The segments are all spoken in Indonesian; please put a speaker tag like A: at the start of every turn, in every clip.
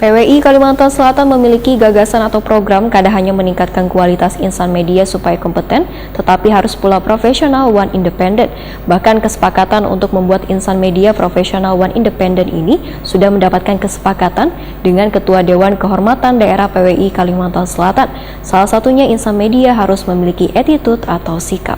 A: PWI Kalimantan Selatan memiliki gagasan atau program kada hanya meningkatkan kualitas insan media supaya kompeten, tetapi harus pula profesional one independent. Bahkan kesepakatan untuk membuat insan media profesional one independent ini sudah mendapatkan kesepakatan dengan Ketua Dewan Kehormatan Daerah PWI Kalimantan Selatan. Salah satunya insan media harus memiliki attitude atau sikap.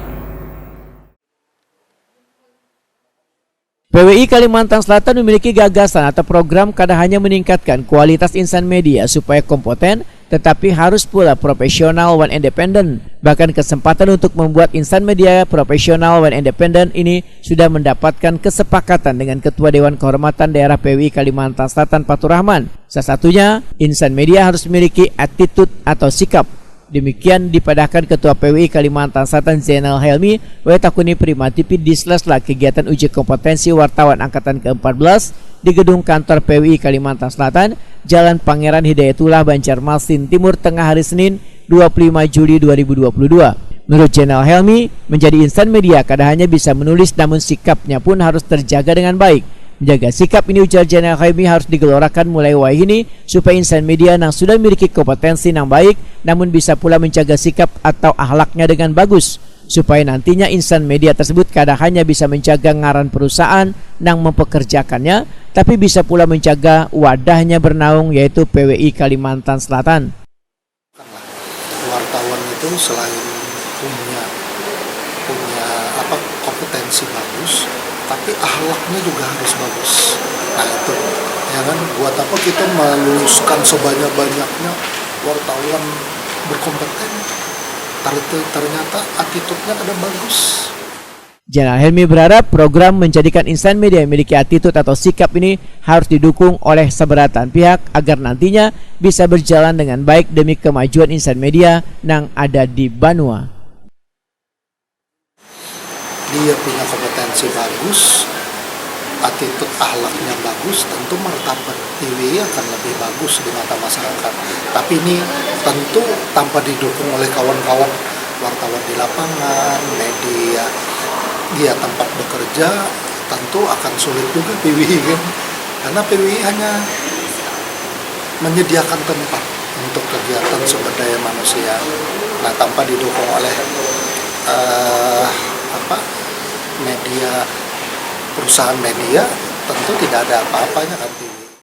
B: PWI Kalimantan Selatan memiliki gagasan atau program kada hanya meningkatkan kualitas insan media supaya kompeten, tetapi harus pula profesional one independent. Bahkan kesempatan untuk membuat insan media profesional one independent ini sudah mendapatkan kesepakatan dengan Ketua Dewan Kehormatan Daerah PWI Kalimantan Selatan Fatur Rahman. Salah satunya, insan media harus memiliki attitude atau sikap. Demikian dipadahkan Ketua PWI Kalimantan Selatan Zainal Helmi Wetakuni Prima TV di sela-sela kegiatan uji kompetensi wartawan angkatan ke-14 di gedung kantor PWI Kalimantan Selatan, Jalan Pangeran Hidayatullah, Banjarmasin Timur Tengah hari Senin 25 Juli 2022. Menurut Zainal Helmi, menjadi insan media kada hanya bisa menulis namun sikapnya pun harus terjaga dengan baik. Menjaga sikap ini, ujar Zainal Helmi, harus digelorakan mulai wahai ini supaya insan media yang sudah memiliki kompetensi yang baik namun bisa pula menjaga sikap atau akhlaknya dengan bagus supaya nantinya insan media tersebut kada hanya bisa menjaga ngaran perusahaan yang mempekerjakannya tapi bisa pula menjaga wadahnya bernaung yaitu PWI Kalimantan Selatan.
C: Wartawan itu selain punya kompetensi bagus, tapi akhlaknya juga harus bagus. Nah itu, ya kan, buat apa kita meluluskan sebanyak-banyaknya wartawan berkompeten, ternyata attitude-nya ada bagus.
B: Zainal Helmi berharap program menjadikan insan media yang memiliki attitude atau sikap ini harus didukung oleh seberatan pihak agar nantinya bisa berjalan dengan baik demi kemajuan insan media yang ada di Banua.
C: Dia punya kompetensi bagus, attitude akhlaknya bagus, tentu martabat PWI akan lebih bagus di mata masyarakat. Tapi ini tentu tanpa didukung oleh kawan-kawan wartawan di lapangan, media, dia tempat bekerja, tentu akan sulit juga PWI kan. Karena PWI hanya menyediakan tempat untuk kegiatan sumber daya manusia. Nah, tanpa didukung oleh media, perusahaan media, tentu tidak ada apa-apanya kan.